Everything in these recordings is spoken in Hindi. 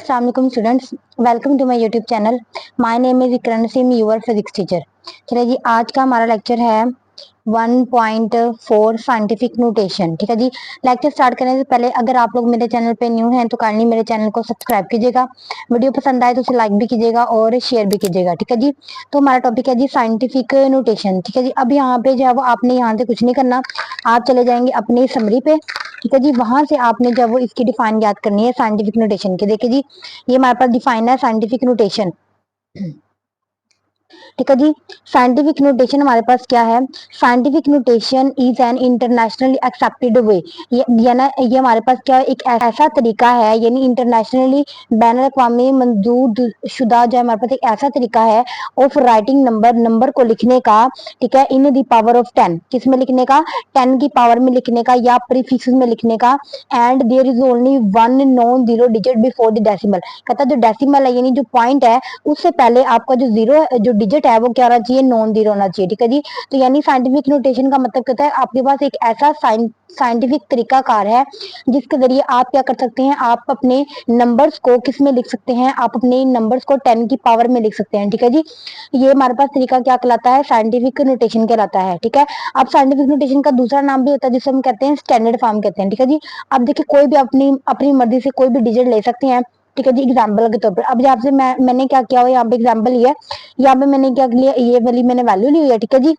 Assalamu alaikum students, welcome to my YouTube channel. My name is Ikran Naseem, your physics teacher. चलिए जी, आज का हमारा लेक्चर है 1.4 साइंटिफिक नोटेशन। ठीक है जी, लेक्चर स्टार्ट करने से पहले अगर आप लोग मेरे चैनल पे न्यू हैं तो काइंडली मेरे चैनल को सब्सक्राइब कीजिएगा, वीडियो पसंद आए तो उसे लाइक भी कीजिएगा और शेयर भी कीजिएगा। ठीक है जी, तो हमारा टॉपिक है जी साइंटिफिक नोटेशन। ठीक है जी, अब यहाँ पे जो है वो आपने यहाँ से कुछ नहीं करना, आप चले जाएंगे अपनी समरी पे। ठीक है जी, वहां से आपने जब वो इसकी डिफाइन याद करनी है साइंटिफिक नोटेशन की। देखिए जी, ये हमारे पास डिफाइन है साइंटिफिक नोटेशन। ठीक है जी, साइंटिफिक नोटेशन हमारे पास क्या है? Scientific notation is an internationally accepted way. ये हमारे पास क्या है? एक ऐसा तरीका है, यानी इंटरनेशनली बैन अवी मंजूर शुदा जो हमारे पास एक ऐसा तरीका है ऑफ राइटिंग नंबर को लिखने का। ठीक है, इन दी पावर ऑफ 10, किस में लिखने का? 10 की पावर में लिखने का या प्रीफिक्स में लिखने का। And there is only one non zero digit before the decimal. कहता है जो डेसिमल है यानी जो पॉइंट है उससे पहले आपका जो जीरो जो डिजिट है वो क्या होना चाहिए? नॉन जीरो होना चाहिए। ठीक है जी, तो यानी साइंटिफिक नोटेशन का मतलब कहता है आपके पास एक ऐसा साइंटिफिक तरीकाकार है जिसके जरिए आप क्या कर सकते हैं, आप अपने नंबर्स को किस में लिख सकते हैं? आप अपने नंबर्स को 10 की पावर में लिख सकते हैं। ठीक है जी, ये हमारे पास तरीका क्या कहलाता है? साइंटिफिक नोटेशन कहलाता है। ठीक है, अब साइंटिफिक नोटेशन का दूसरा नाम भी होता है जिसे हम कहते हैं स्टैंडर्ड फॉर्म कहते हैं। ठीक है जी, अब देखिए कोई भी अपनी अपनी मर्जी से कोई भी डिजिट ले सकते हैं। ठीक है जी, एग्जाम्पल के तौर पर अब यहाँ से मैंने क्या किया हुआ, यहाँ पे एग्जाम्पल ये है, यहाँ पे मैंने क्या लिया, ये वाली मैंने वैल्यू ली हुई है। ठीक है जी,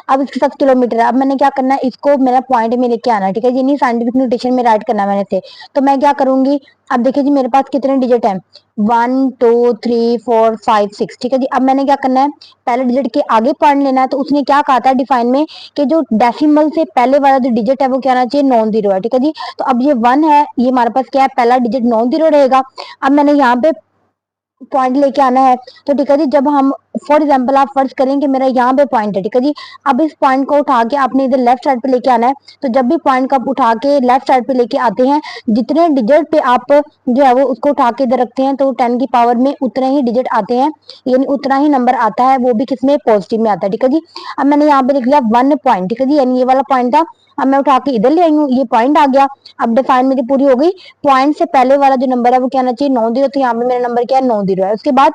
अब इसके साथ किलोमीटर है। अब मैंने क्या करना है, इसको मेरा पॉइंट में लेके आना है। ठीक है जी, नहीं साइंटिफिक नोटेशन में राइट करना है मैंने से, तो मैं क्या करूंगी? अब देखिए जी मेरे पास कितने डिजिट हैं? 1 2 3 4 5 6। ठीक है जी, अब मैंने क्या करना है, पहले डिजिट के आगे पॉइंट लेना है। तो उसने क्या कहा था डिफाइन में कि जो डेसिमल से पहले वाला जो डिजिट है वो क्या आना चाहिए? नॉन जीरो है। ठीक है जी, तो अब ये 1 है, ये हमारे पास क्या है? पहला डिजिट नॉन जीरो रहेगा। अब मैंने यहाँ पे पॉइंट लेके आना है, तो ठीक है जी, जब हम फॉर एग्जाम्पल आप फर्ज करें कि मेरा यहाँ पे पॉइंट है। ठीक है जी, अब इस पॉइंट को उठा के आपने इधर लेफ्ट साइड पे लेके आना है। तो जब भी पॉइंट को आप उठा के लेफ्ट साइड पे लेके आते हैं, जितने डिजिट पे आप जो है वो उसको उठा के इधर रखते हैं तो 10 की पावर में उतने ही डिजिट आते हैं, यानी उतना ही नंबर आता है, वो भी किसमें? पॉजिटिव में आता है। ठीक है जी, अब मैंने यहाँ पे लिख लिया 1 पॉइंट। ठीक है जी, यानी ये वाला पॉइंट था, अब मैं उठा के इधर ले आई हूँ, ये पॉइंट आ गया। अब डिफाइन मेरी पूरी हो गई। पॉइंट से पहले वाला जो नंबर है वो क्या आना चाहिए? Non zero. तो यहाँ पे मेरा नंबर क्या है? नॉन जीरो है। उसके बाद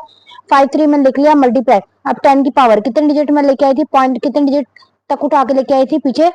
5 3 मैंने लिख लिया मल्टीप्लाई। अब 10 की पावर कितने डिजिट में लेके आई थी? पॉइंट कितने डिजिट तक उठा के लेके आई थी पीछे?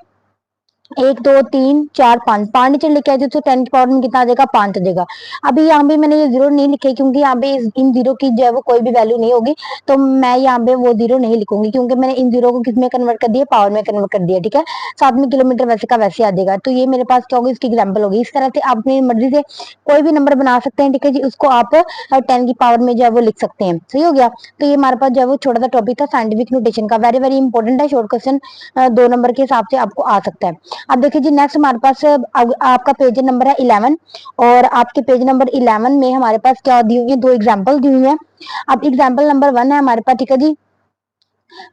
1 2 3 4 5, 5 नीचे लेके आए थे तो 10 की पावर में कितना आ जाएगा? 5 आ जाएगा। अभी यहाँ पे मैंने ये जीरो नहीं लिखे क्योंकि यहाँ पे इन जीरो की जो है वो कोई भी वैल्यू नहीं होगी, तो मैं यहाँ पे वो जीरो नहीं लिखूंगी क्योंकि मैंने इन जीरो को किस में कन्वर्ट कर दिया? पावर में कन्वर्ट कर दिया। ठीक है, साथ में किलोमीटर वैसे का वैसे आ जाएगा। तो ये मेरे पास क्या होगी? इसकी एग्जाम्पल होगी। इस तरह से आप अपनी मर्जी से कोई भी नंबर बना सकते हैं। ठीक है जी, उसको आप 10 की पावर में जो है वो लिख सकते हैं। सही हो गया, तो ये हमारे पास जो है वो छोटा सा टॉपिक था साइंटिफिक नोटेशन का। वेरी वेरी इंपॉर्टेंट है, शॉर्ट क्वेश्चन 2 नंबर के हिसाब से आपको आ सकता है। अब देखिए जी नेक्स्ट हमारे पास आपका पेज नंबर है 11, और आपके पेज नंबर 11 में हमारे पास क्या दी हुई है? 2 एग्जाम्पल दी हुई है। अब एग्जाम्पल नंबर 1 है हमारे पास। ठीक है जी,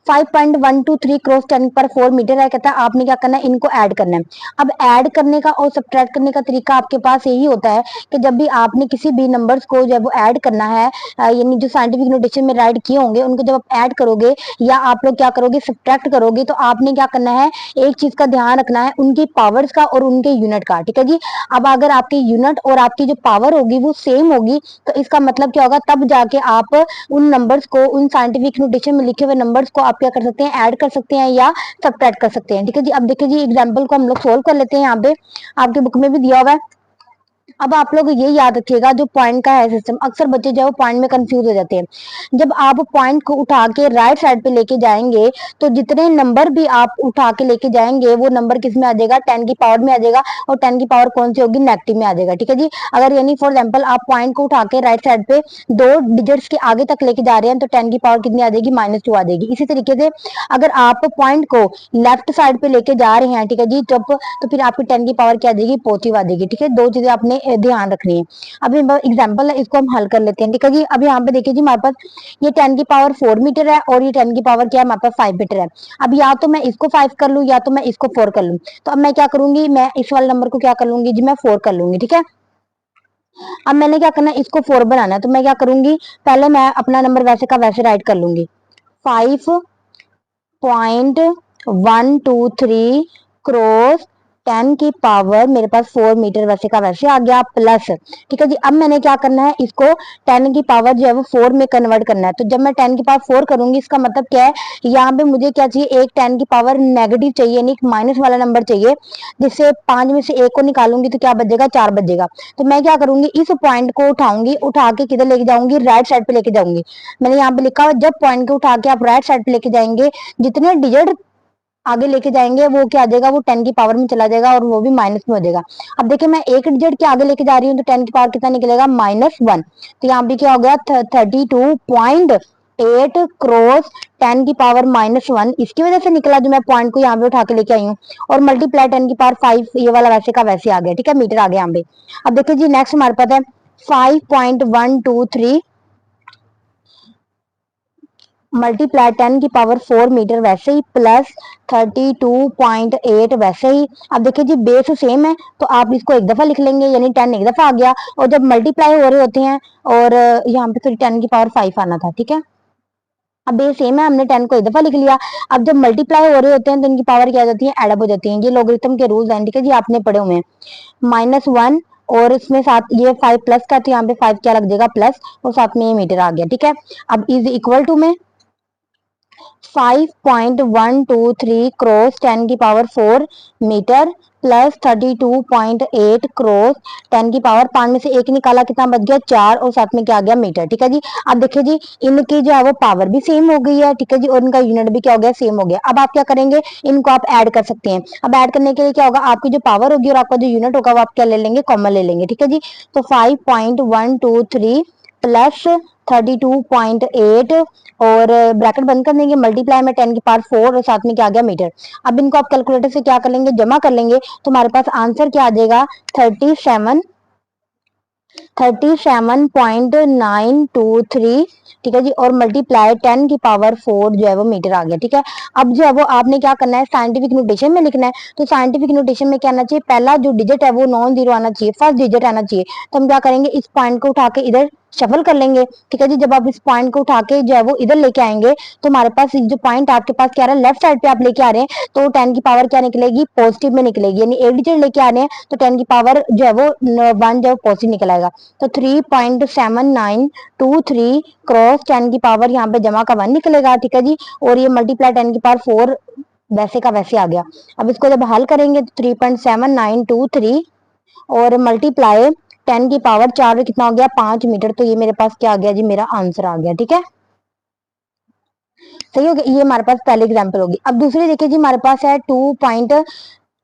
5.123 क्रॉस 10 पर 4 मीटर है। कहता है आपने क्या करना है? इनको ऐड करना है। अब ऐड करने का और सब्ट्रैक्ट करने का तरीका आपके पास यही होता है कि जब भी आपने किसी भी नंबर्स को जब वो ऐड करना है, यानी जो साइंटिफिक नोटेशन में राइट किए होंगे उनको जब आप ऐड करोगे या आप लोग क्या करोगे? सब्ट्रैक्ट करोगे, तो आपने क्या करना है? एक चीज का ध्यान रखना है, उनकी पावर्स का और उनके यूनिट का। ठीक है जी, अब अगर आपकी यूनिट और आपकी जो पावर होगी वो सेम होगी तो इसका मतलब क्या होगा? तब जाके आप उन नंबर्स को, उन साइंटिफिक नोटेशन में लिखे हुए नंबर्स को आप क्या कर सकते हैं? ऐड कर सकते हैं या सब्ट्रैक्ट कर सकते हैं। ठीक है जी, अब देखिए जी एग्जांपल को हम लोग सोल्व कर लेते हैं। यहाँ पे आपके बुक में भी दिया हुआ है। अब आप लोग ये याद रखिएगा, जो पॉइंट का है सिस्टम, अक्सर बच्चे जो है वो पॉइंट में कंफ्यूज हो जाते हैं। जब आप पॉइंट को उठा के राइट साइड पे लेके जाएंगे तो जितने नंबर भी आप उठा के लेके जाएंगे वो नंबर किस में आ जाएगा? 10 की पावर में आ जाएगा, और 10 की पावर कौन सी होगी? नेगेटिव में आ जाएगा। ठीक है जी, अगर यानी फॉर एग्जाम्पल आप पॉइंट को उठा के राइट साइड पे 2 डिजिट्स के आगे तक लेके जा रहे हैं तो 10 की पावर कितनी आ जाएगी? -2 आ जाएगी। इसी तरीके से अगर आप पॉइंट को लेफ्ट साइड पे लेके जा रहे हैं, ठीक है जी, तो फिर आपकी 10 की पावर क्या आ जाएगी? पॉजिटिव आ जाएगी। ठीक है, 2 चीजें आपने ध्यान रखनी है। अभी एग्जाम्पल है, इसको हम हल कर लेते हैं। ठीक है जी, अब यहाँ पे देखिए जी हमारे पास ये 10 की पावर 4 मीटर है और ये 10 की पावर क्या है? हमारे पास 5 मीटर है। अब या तो मैं इसको 5 कर लूँ या तो मैं इसको 4 कर लूँ, तो अब मैं क्या करूंगी? मैं इस वाले नंबर को क्या कर लूंगी जी? मैं 4 कर लूंगी। ठीक है, अब मैंने क्या करना है? इसको 4 बनाना है, तो मैं क्या करूंगी? पहले मैं अपना नंबर वैसे का वैसे राइट कर लूंगी। 5.123 क्रॉस 10 की पावर मेरे पास 4 मीटर वैसे का वैसे आ गया प्लस, ठीक है जी। अब मैंने क्या करना है, इसको 10 की पावर जो है वो 4 में कन्वर्ट करना है। तो जब मैं 10 की पावर 4 करूंगी, इसका मतलब क्या है, यहाँ पे मुझे क्या चाहिए, एक 10 की पावर नेगेटिव चाहिए, यानी माइनस वाला नंबर चाहिए, जिससे 5 में से 1 को निकालूंगी तो क्या बचेगा, 4 बचेगा। तो मैं क्या करूंगी, इस पॉइंट को उठाऊंगी, उठा के किधर लेके जाऊंगी, राइट साइड पे लेके जाऊंगी। मैंने यहाँ पे लिखा हुआ, जब पॉइंट को उठा के आप राइट साइड पे लेके जाएंगे, जितने डिजिट आगे लेके जाएंगे वो क्या आ जाएगा, वो 10 की पावर में चला जाएगा और वो भी माइनस में हो जाएगा। अब देखिए मैं एक डिजिट के आगे लेके जा रही हूँ तो 10 की पावर कितना निकलेगा, -1। तो यहाँ पे क्या हो गया, 32.8 क्रॉस 10 की पावर -1, इसकी वजह से निकला, जो मैं पॉइंट को यहाँ पे उठा के लेके आई हूँ। और मल्टीप्लाई 10 की पावर 5, ये वाला वैसे का वैसे आ गया, ठीक है, मीटर आ गया यहाँ पे। अब देखिए जी नेक्स्ट हमारे पास है 5.123 मल्टीप्लाई 10 की पावर 4 मीटर वैसे ही प्लस 32.8 वैसे ही। अब देखिए जी बेस सेम है तो आप इसको एक दफा लिख लेंगे, यानी 10 एक दफा आ गया, और जब मल्टीप्लाई हो रहे होते हैं, और यहाँ पे तो 10 की पावर 5 आना था, ठीक है। अब बेस सेम है, हमने 10 को एक दफा लिख लिया। अब जब मल्टीप्लाई हो रहे होते हैं तो इनकी पावर क्या आ जाती है, एडअप हो जाती है। ये लॉगरिथम के रूल्स हैं, ठीक है जी, आपने पढ़े हुए हैं। -1 और इसमें साथ ये 5 प्लस का, तो यहाँ पे 5 क्या लग जाएगा, प्लस, और साथ में ये मीटर आ गया, ठीक है। अब इज इक्वल टू में 5.123 क्रॉस 10 की पावर 4 मीटर प्लस 32.8 क्रॉस 10 की पावर 5 में से एक निकाला, कितना बच गया, 4, और साथ में क्या आ गया, मीटर, ठीक है जी। अब देखिए जी इनकी जो है वो पावर भी सेम हो गई है, ठीक है जी, और इनका यूनिट भी क्या हो गया, सेम हो गया। अब आप क्या करेंगे, इनको आप ऐड कर सकते हैं। अब ऐड करने के लिए क्या होगा, आपकी जो पावर होगी और आपका जो यूनिट होगा वो आप क्या ले लेंगे, कॉमन ले लेंगे, ठीक है जी। तो 5.123 प्लस 32.8 और ब्रैकेट बंद कर देंगे, मल्टीप्लाई में 10 की पावर 4 और साथ में क्या आ गया, मीटर। अब इनको आप कैलकुलेटर से क्या कर लेंगे, जमा कर लेंगे, तो हमारे पास आंसर क्या आ जाएगा, 37.923, ठीक है जी, और मल्टीप्लाई 10 की पावर 4 जो है वो मीटर आ गया, ठीक है। अब जो है वो आपने क्या करना है, साइंटिफिक नोटेशन में लिखना है। तो साइंटिफिक नोटेशन में क्या आना चाहिए, पहला जो डिजिट है वो नॉन जीरो आना चाहिए, फर्स्ट डिजिट आना चाहिए। तो हम क्या करेंगे, इस पॉइंट को उठा के इधर शफल कर लेंगे, ठीक है जी। जब आप इस पॉइंट को उठा के जो है वो इधर लेके आएंगे, तो हमारे पास जो पॉइंट आपके पास क्या रहा है, लेफ्ट साइड पे आप लेके आ रहे हैं, तो 10 की पावर क्या निकलेगी, पॉजिटिव में निकलेगी, यानी एक डिजिट लेके आ रहे हैं तो 10 की पावर जो है वो 1 जो है पॉजिटिव निकल आएगा। तो 3.7923 क्रॉस 10 की पावर यहाँ पे जमा का 1 निकलेगा, ठीक है जी, और ये मल्टीप्लाई 10 की पावर 4 वैसे का वैसे आ गया। अब इसको जब हल करेंगे तो 3.7923 और मल्टीप्लाई 10 की पावर 4 कितना हो गया, 5 मीटर। तो ये मेरे पास क्या आ गया जी, मेरा आंसर आ गया, ठीक है, सही हो गया। ये हमारे पास पहले एग्जाम्पल होगी। अब दूसरी देखिए जी, हमारे पास है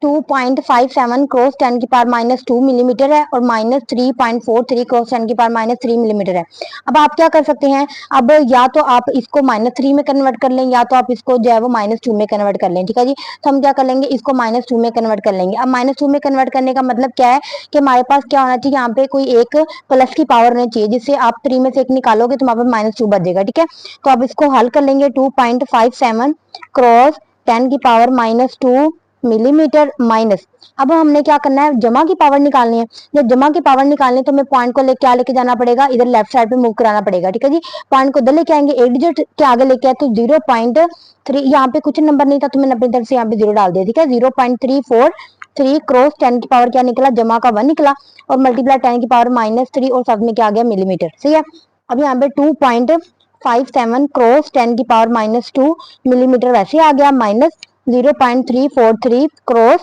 2.57 क्रॉस 10 की पावर -2 मिलीमीटर है और -3.43 क्रॉस 10 की पावर -3 मिलीमीटर है। अब आप क्या कर सकते हैं, अब या तो आप इसको -3 में कन्वर्ट कर लें, या तो आप इसको जो है वो -2 में कन्वर्ट कर लें, ठीक है जी। तो हम क्या कर लेंगे, इसको -2 में कन्वर्ट कर लेंगे। अब -2 में कन्वर्ट करने का मतलब क्या है, कि हमारे पास क्या होना चाहिए, यहाँ पे कोई एक प्लस की पावर होनी चाहिए, जिससे आप 3 में से एक निकालोगे तो वहां पर -2 बचेगा, ठीक है। तो अब इसको हल कर लेंगे, 2.57 क्रॉस 10 की पावर -2 मिलीमीटर माइनस। अब हमने क्या करना है, जमा की पावर निकालनी है। जब जमा की पावर निकालनी है तो हमें पॉइंट को क्या लेके जाना पड़ेगा, इधर लेफ्ट साइड पे मूव कराना पड़ेगा, ठीक है जी। पॉइंट को इधर लेके आएंगे, एक डिजिट के आगे लेके आए तो 0.3, यहाँ पे कुछ नंबर नहीं था तो मैंने अपनी तरफ से यहाँ पे 0 डाल दिया, ठीक है। 0.343 क्रॉस 10 की पावर क्या निकला, जमा का 1 निकला, और मल्टीप्लाई 10 की पावर -3 और साथ में क्या आ गया, मिलीमीटर, सही है। अब यहाँ पे 2.57 क्रॉस 10 की पावर -2 मिलीमीटर वैसे आ गया, माइनस 0.343 क्रॉस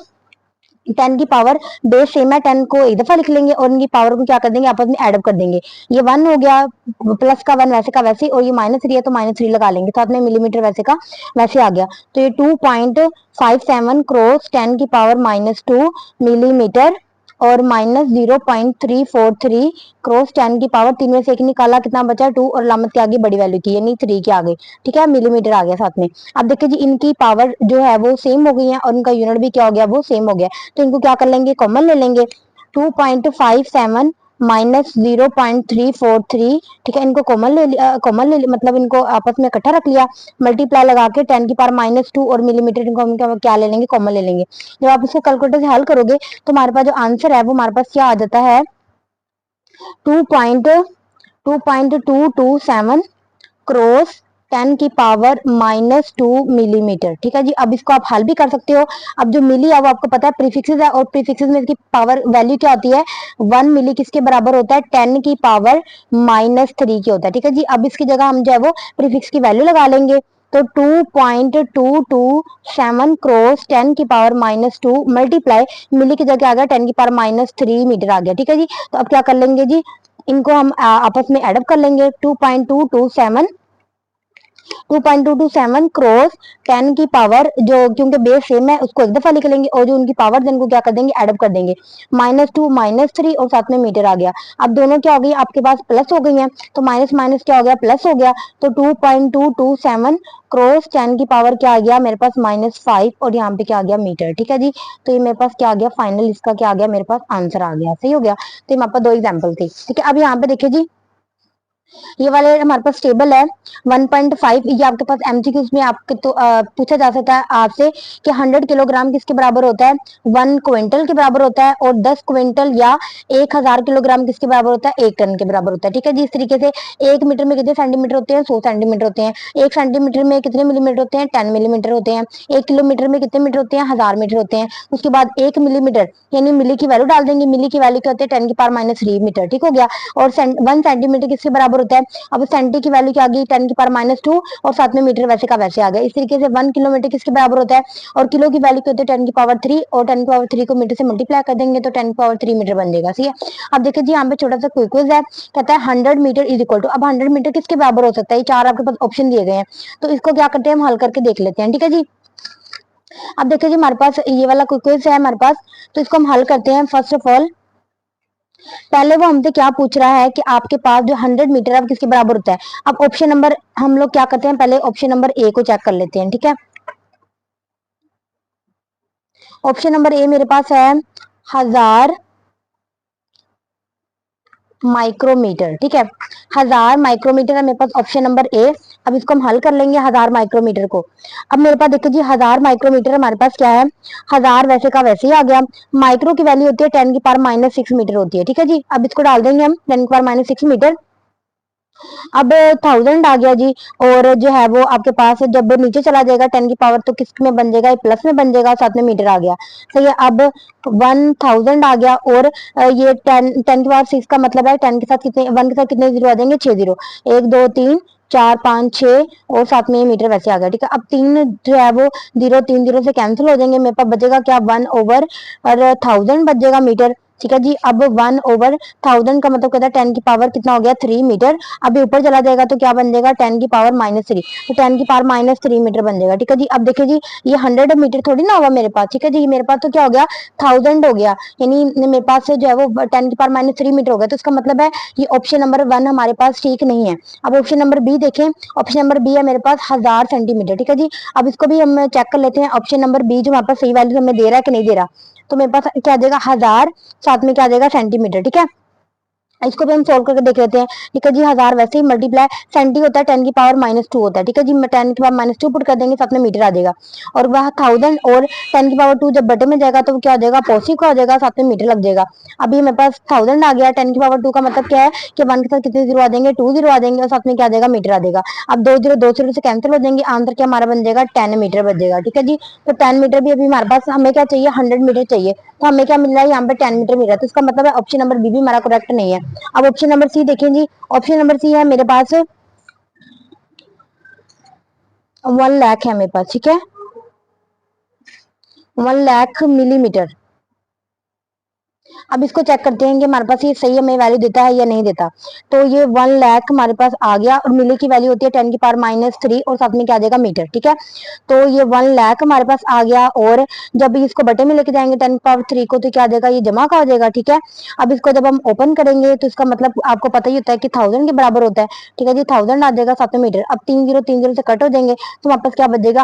10 की पावर, बेस सेम है, 10 को एक दफा लिख लेंगे और इनकी पावर को क्या कर देंगे, आपस में एडअप कर देंगे। ये 1 हो गया, प्लस का 1 वैसे का वैसे, और ये -3 है तो -3 लगा लेंगे, साथ में मिलीमीटर वैसे का वैसे आ गया। तो ये 2.57 क्रॉस 10 की पावर -2 मिलीमीटर और -0.343 क्रॉस 10 की पावर, 3 में से एक निकाला, कितना बचा, 2, और लामत के आगे बड़ी वैल्यू की, यानी 3 के आगे, ठीक है, मिलीमीटर आ गया साथ में। अब देखिए जी इनकी पावर जो है वो सेम हो गई है और इनका यूनिट भी क्या हो गया, वो सेम हो गया। तो इनको क्या कर लेंगे, कॉमन ले लेंगे। 2.57 -0.343, ठीक है, इनको कॉमन ले मतलब इनको आपस में इकट्ठा रख लिया, मल्टीप्लाई लगा के 10 की पावर -2 और मिलीमीटर इनको हम क्या ले लेंगे, कॉमन ले लेंगे। जब आप इसको कैलकुलेटर से हल करोगे तो हमारे पास जो आंसर है वो हमारे पास क्या आ जाता है, 2.227 क्रॉस 10 की पावर -2 मिलीमीटर। ठीक है जी, अब इसको आप हल भी कर सकते हो। अब जो मिली है वो आपको पता है प्रीफिक्सेस है, और प्रीफिक्सेस में इसकी पावर वैल्यू क्या होती है, 1 मिली किसके बराबर होता है, 10 की पावर -3 की होता है। ठीक है जी, अब इसकी जगह हम जो है वो प्रीफिक्स की वैल्यू लगा लेंगे, तो 2.227 क्रॉस 10 की पावर -2 मल्टीप्लाई मिली की जगह आ गया 10 की पावर -3 मीटर आ गया। ठीक है जी, तो अब क्या कर लेंगे जी, इनको हम आपस में एडअप कर लेंगे। 2.227 क्रॉस 10 की पावर, जो क्योंकि बेस सेम है उसको एक दफा लिख लेंगे, और जो उनकी पावर जिनको क्या कर देंगे, एडअप कर देंगे। -2 -3 और साथ में मीटर आ गया। अब दोनों क्या हो गई आपके पास, प्लस हो गई हैं, तो माइनस माइनस क्या हो गया, प्लस हो गया। तो 2.227 क्रॉस 10 की पावर क्या आ गया मेरे पास, -5, और यहाँ पे क्या आ गया, मीटर। ठीक है जी, तो ये मेरे पास क्या आ गया, फाइनल इसका क्या आ गया, मेरे पास आंसर आ गया। सही हो गया। तो ये मेरे पास 2 एग्जाम्पल थे। ठीक है, अब यहाँ पे देखिए जी, ये वाले हमारे पास टेबल है 1.5, ये आपके पास एमसीक्यूज में आपके तो पूछा जा सकता है आपसे कि 100 किलोग्राम किसके बराबर होता है, 1 क्विंटल के बराबर होता है, और 10 क्विंटल या 1000 किलोग्राम किसके बराबर होता है, 1 टन के बराबर होता है। ठीक है जी, इस तरीके से 1 मीटर में कितने सेंटीमीटर होते हैं, 100 सेंटीमीटर होते हैं। 1 सेंटीमीटर में कितने मिलीमीटर होते हैं, 10 मिलीमीटर होते हैं। 1 किलोमीटर में कितने मीटर होते हैं, 1000 मीटर होते हैं। उसके बाद 1 मिलीमीटर यानी मिली की वैल्यू डाल देंगे, मिली की वैल्यू क्या होती है, 10 की पावर -3 मीटर। ठीक हो गया। और 1 सेंटीमीटर किसके बराबर होता है, अब सेंटी की वैल्यू क्या आ गई, 10 की पावर -2, और साथ में मीटर वैसे का वैसे आ गया। इस तरीके से 1 किलोमीटर किसके बराबर होता है, और किलो की वैल्यू क्या होती है, 10 की पावर 3, और 10 की पावर 3 को मीटर से मल्टीप्लाई कर देंगे तो 10 की पावर 3 मीटर बन जाएगा। ठीक है, अब देखिए जी, यहाँ पे छोटा सा क्विज है, कहता है 100 मीटर इज इक्वल टू, अब 100 मीटर किसके बराबर हो सकता है, ये 4 आपके पास ऑप्शन दिए गए हैं, तो इसको क्या करते हैं, हम हल करके देख लेते हैं। ठीक है जी, अब देखिए जी, हमारे पास ये वाला क्विज है हमारे पास, तो इसको हम हल करते हैं। फर्स्ट ऑफ ऑल पहले वो हमसे क्या पूछ रहा है कि आपके पास जो 100 मीटर है वो किसके बराबर होता है। अब ऑप्शन नंबर हम लोग क्या करते हैं, पहले ऑप्शन नंबर ए को चेक कर लेते हैं। ठीक है, ऑप्शन नंबर ए मेरे पास है 1000 माइक्रोमीटर। ठीक है, 1000 माइक्रोमीटर है मेरे पास ऑप्शन नंबर ए। अब इसको हम हल कर लेंगे 1000 माइक्रोमीटर को। अब मेरे पास देखो जी, 1000 माइक्रोमीटर हमारे पास क्या है, 1000 वैसे का वैसे ही आ गया। माइक्रो की वैल्यू होती है 10 की पावर -6 मीटर होती है। ठीक है जी, अब इसको डाल देंगे हम 10 की पावर -6 मीटर। अब 1000 आ गया जी, और जो है वो आपके पास जब नीचे चला जाएगा 10 की पावर तो किस में बन जाएगा, प्लस में बन जाएगा, साथ में मीटर आ गया। सही है, अब 1000 आ गया, और ये 10 की पावर 6 का मतलब है 10 के साथ कितने, 1 के साथ कितने जीरो आ जाएंगे, 6 जीरो, 1 2 3 4 5 6, और साथ में ये मीटर वैसे आ गया। ठीक है, अब 3 जो है वो 0 3 जीरो से कैंसिल हो जाएंगे, मेरे पास बचेगा क्या, 1 और 1000 बच जाएगा मीटर। ठीक है जी, अब 1/1000 का मतलब कहता है 10 की पावर कितना हो गया, 3 मीटर। अभी ऊपर चला जाएगा तो क्या बन जाएगा, 10 की पावर -3, तो 10 की पावर -3 मीटर बन जाएगा। ठीक है जी, अब देखिए जी, ये 100 मीटर थोड़ी ना होगा मेरे पास। ठीक है जी, मेरे पास तो क्या हो गया, 1000 हो गया, यानी मेरे पास से जो है वो 10 की पावर -3 मीटर हो गया। तो इसका मतलब है ये ऑप्शन नंबर 1 हमारे पास ठीक नहीं है। अब ऑप्शन नंबर बी देखें, ऑप्शन नंबर बी है मेरे पास 1000 सेंटीमीटर। ठीक है जी, अब इसको भी हम चेक कर लेते हैं, ऑप्शन नंबर बी जो हमारे पास सही वैल्यू हमें दे रहा है कि नहीं दे रहा। तो मेरे पास क्या आ जाएगा, 1000, साथ में क्या आ जाएगा, सेंटीमीटर। ठीक है, इसको भी हम सोल्व करके देख लेते हैं। ठीक है जी, 1000 वैसे ही मल्टीप्लाई सेंटी होता है 10 की पावर -2 होता है। ठीक है जी, 10 की पावर -2 पुट कर देंगे, साथ में मीटर आ जाएगा, और वह 1000 और 10 की पावर 2 जब बटे में जाएगा तो क्या हो जाएगा, पॉजिटिव का हो जाएगा, साथ में मीटर लग जाएगा। अभी मेरे पास 1000 आ गया, 10 की पावर 2 का मतलब क्या है कि 1 के साथ कितने जीरो आ देंगे, 2 जीरो आ देंगे, और साथ में क्या आ जाएगा, मीटर आ जाएगा। अब 2 जीरो से कैंसिल हो जाएंगे, आंसर क्या हमारा बन जाएगा, 10 मीटर बन जाएगा। ठीक है जी, तो 10 मीटर भी अभी हमारे पास, हमें क्या चाहिए, 100 मीटर चाहिए, तो हमें क्या मिल रहा है, यहाँ पे 10 मीटर मिल रहा है, तो इसका मतलब है ऑप्शन नंबर बी भी हमारा करेक्ट नहीं है। अब ऑप्शन नंबर सी देखें जी, ऑप्शन नंबर सी है मेरे पास 1 लाख है मेरे पास। ठीक है, 1 लाख मिलीमीटर। अब इसको चेक करते हैं कि हमारे पास ये सही हमें वैल्यू देता है या नहीं देता। तो ये 1 लाख हमारे पास आ गया, और मिली की वैल्यू होती है 10 की पावर -3, और साथ में क्या आ जाएगा, मीटर। ठीक है, तो ये 1 लाख हमारे पास आ गया, और जब इसको बटे में लेके जाएंगे 10 की पावर 3 को तो क्या आ जाएगा, ये जमा का हो जाएगा। ठीक है, अब इसको जब हम ओपन करेंगे तो इसका मतलब आपको पता ही होता है कि 1000 के बराबर होता है। ठीक है जी, 1000 आ जाएगा, साथ में मीटर। अब 3 जीरो से कट हो जाएंगे, तो वापस क्या बचेगा,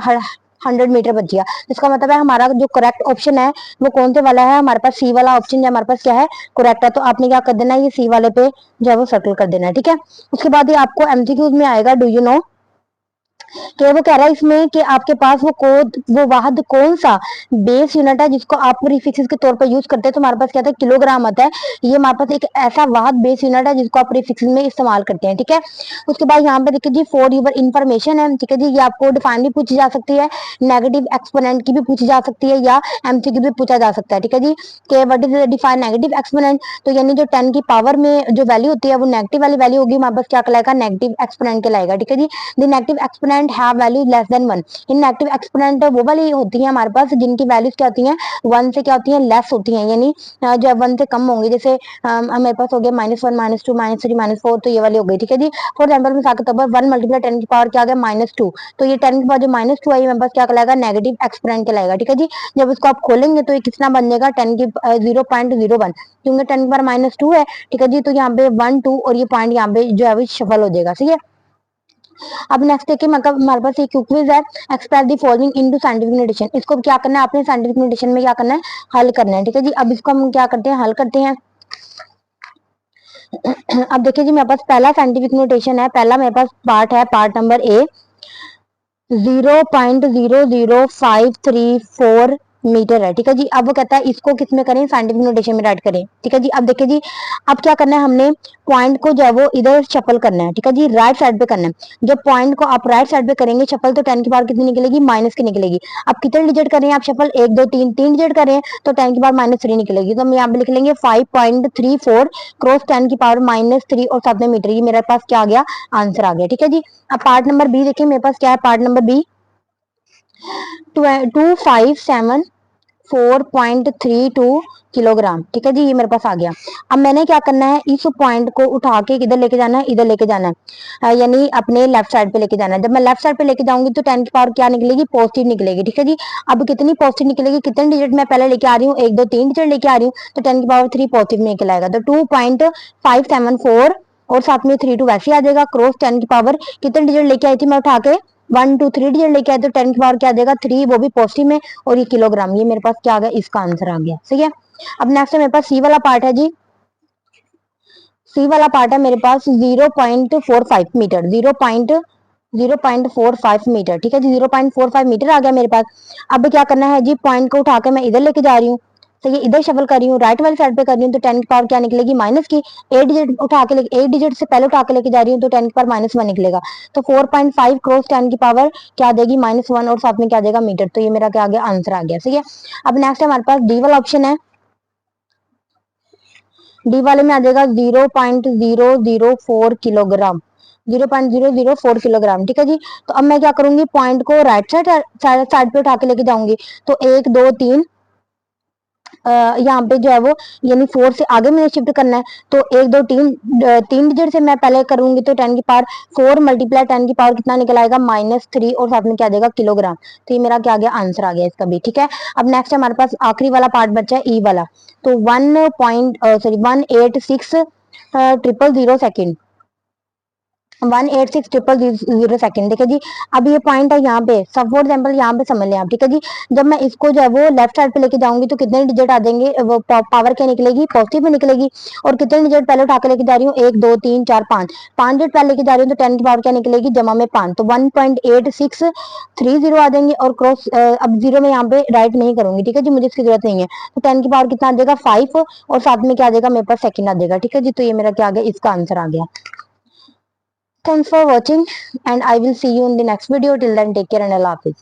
100 मीटर बच गया। इसका मतलब है हमारा जो करेक्ट ऑप्शन है वो कौन से वाला है, हमारे पास सी वाला ऑप्शन जो हमारे पास क्या है, करेक्ट है। तो आपने क्या कर देना है, ये सी वाले पे जो है वो सर्कल कर देना है। ठीक है, उसके बाद ये आपको एमसीक्यूज में आएगा, डू यू नो कि वो कह रहा है इसमें कि आपके पास वो वाहद कौन सा बेस यूनिट है जिसको आप प्रीफिक्सेस के तौर पर यूज करते हैं। तो हमारे पास क्या था, किलोग्राम आता है। ये हमारे पास एक ऐसा वाहद बेस यूनिट है जिसको आप प्रीफिक्सेस में इस्तेमाल करते हैं, ठीक है। उसके बाद यहाँ पे देखिए जी, फॉर यूर इन्फॉर्मेशन है, ठीक है जी। ये आपको डिफाइन भी पूछी जा सकती है, नेगेटिव एक्सपोनेंट की भी पूछी जा सकती है, या एमसीक्यू भी पूछा जा सकता है, ठीक है जी। कि what is define negative exponent, तो यानी जो 10 की पावर में जो वैल्यू होती है वो नेगेटिव वाली वैल्यू होगी, हमारे पास क्या कहलाएगा, नेगेटिव एक्सपोनेंट कहलाएगा, ठीक है जी। The negative exponent have value less than 1। In negative exponent वो वाली होती है हमारे पास जिनकी वैल्यूज क्या होती हैं, 1 से क्या होती हैं, लेस होती हैं, यानी जो 1 से कम होंगी। जैसे मेरे पास हो गया -1 -2 -3 -4, तो ये वाली हो गई, ठीक है जी। फॉर एग्जाम्पल मिसाल के तौर पर 1 × 10 की पावर क्या आ गया, -2। तो ये 10 की पावर जो -2 आई मेरे पास क्या कहलाएगा, नेगेटिव एक्सपोनेंट कहलाएगा, ठीक है जी। जब इसको आप खोलेंगे तो ये कितना बन जाएगा, 10 की 0.01, क्योंकि 10 की पावर -2 है, ठीक है जी। तो यहाँ पे 1 2 और ये पॉइंट यहाँ पे जो है वो शफल हो जाएगा, ठीक है। अब नेक्स्ट देखिए, मतलब हमारे पास एक क्विज है, express the following into scientific notation. इसको क्या करना है, आपने साइंटिफिक नोटेशन में क्या करना है, हल करना है, ठीक है जी। अब इसको हम क्या करते हैं, हल करते हैं। अब देखिए जी, मेरे पास पहला साइंटिफिक नोटेशन है, पहला मेरे पास पार्ट है, पार्ट नंबर ए, 0.00534 मीटर है, ठीक है जी। अब वो कहता है इसको किस में करें, साइंटिफिक नोटेशन में राइट करें, ठीक है जी। अब देखिए जी, अब क्या करना है, हमने पॉइंट को जो है वो इधर शफल करना है, ठीक है जी, राइट साइड पे करना है। जब पॉइंट को आप राइट साइड पे करेंगे शफल, तो 10 की पावर कितनी निकलेगी, माइनस की निकलेगी। अब कितने डिजिट करें आप शफल, 1 2 3, 3 डिजिट करें तो 10 की पावर -3 निकलेगी। तो हम यहाँ पे लिख लेंगे 5.34 क्रॉस 10 की पावर -3 और साथ में मीटर। ये मेरे पास क्या आ गया, आंसर आ गया, ठीक है जी। अब पार्ट नंबर बी देखिए, मेरे पास क्या है, पार्ट नंबर बी, 2574.32 किलोग्राम, ठीक है जी। ये मेरे पास आ गया। अब मैंने क्या करना है, इस पॉइंट को उठा के किधर लेके जाना है, इधर लेके जाना है, यानी अपने लेफ्ट साइड पे लेके जाना है। जब मैं लेफ्ट साइड पे लेके जाऊंगी तो 10 की पावर क्या निकलेगी, पॉजिटिव निकलेगी, ठीक है जी। अब कितनी पॉजिटिव निकलेगी, कितने डिजिट मैं पहले लेके आ रही हूँ, 1 2 3 डिजिट लेके आ रही हूँ, तो 10 की पावर 3 पॉजिटिव निकल आएगा। तो 2.574 और साथ में 3 2 वैसे आ जाएगा, क्रॉस 10 की पावर कितने डिजिट लेके आई थी मैं उठा के, 1 2 3 डिजिट लेके आए, तो 10 की पावर क्या आ जाएगा, 3, वो भी पॉजिटिव में, और ये किलोग्राम। ये मेरे पास क्या आ गया, इसका आंसर आ गया, ठीक है। अब नेक्स्ट मेरे पास सी वाला पार्ट है जी, सी वाला पार्ट है मेरे पास 0.45 मीटर, 0.45 मीटर, ठीक है जी। 0.45 मीटर आ गया मेरे पास। अब क्या करना है जी, पॉइंट को उठा के मैं इधर लेके जा रही हूँ, तो ये इधर शफल कर रही हूँ, राइट वाली साइड पे कर रही हूँ, तो 10 की पावर क्या निकलेगी, माइनस की। 8 डिजिट उठा के 8 डिजिट से पहले उठा के लेके जा रही हूँ, तो 10 की पावर -1 निकलेगा। तो 4.5 क्रॉस 10 की पावर क्या देगी, -1, और साथ में क्या देगा, मीटर। तो ये मेरा क्या आ गया, आंसर आ गया, ठीक है। अब नेक्स्ट हमारे पास डी वाला ऑप्शन है, डी वाले में आ जाएगा 0.004 किलोग्राम, 0.004 किलोग्राम, ठीक है जी। तो अब मैं क्या करूंगी, पॉइंट को राइट साइड पे उठा के लेके जाऊंगी, तो 1 2 3 यहाँ पे जो है वो, यानी 4 से आगे मुझे शिफ्ट करना है, तो 1 2 3 3 डिजिट से मैं पहले करूंगी, तो 10 की पावर 4 मल्टीप्लाई 10 की पावर कितना निकल आएगा, -3, और साथ में क्या देगा, किलोग्राम। तो ये मेरा क्या आ गया, आंसर आ गया इसका भी, ठीक है। अब नेक्स्ट हमारे पास आखिरी वाला पार्ट बचा है, ई वाला, तो 1.186000 सेकेंड, 186,000 देखिए जी। अब ये पॉइंट है यहाँ पे, सब फॉर एग्जाम्पल यहाँ पे समझ लें आप, ठीक है जी। जब मैं इसको जो है वो लेफ्ट साइड पे लेके जाऊंगी, तो कितने डिजिट आ जाएंगे, वो पावर क्या निकलेगी, पॉजिटिव में निकलेगी। और कितने डिजिट पहले उठा के लेके जा रही हूँ, 1 2 3 4 5, 5 डिजिट पहले लेके जा रही हूँ, तो 10 की पावर क्या निकलेगी, जमा में 5, तो 1.8630 आ जाएंगे। और क्रॉस अब जीरो में यहाँ पे राइट नहीं करूंगी, ठीक है जी, मुझे इसकी जरूरत नहीं है। तो 10 की पावर कितना आ जाएगा, 5, और साथ में क्या आ जाएगा, मेरे पास सेकंड आ जाएगा, ठीक है जी। तो ये मेरा क्या आ गया, इसका आंसर आ गया। Thanks for watching, and I will see you in the next video. Till then, take care and Allah Hafiz.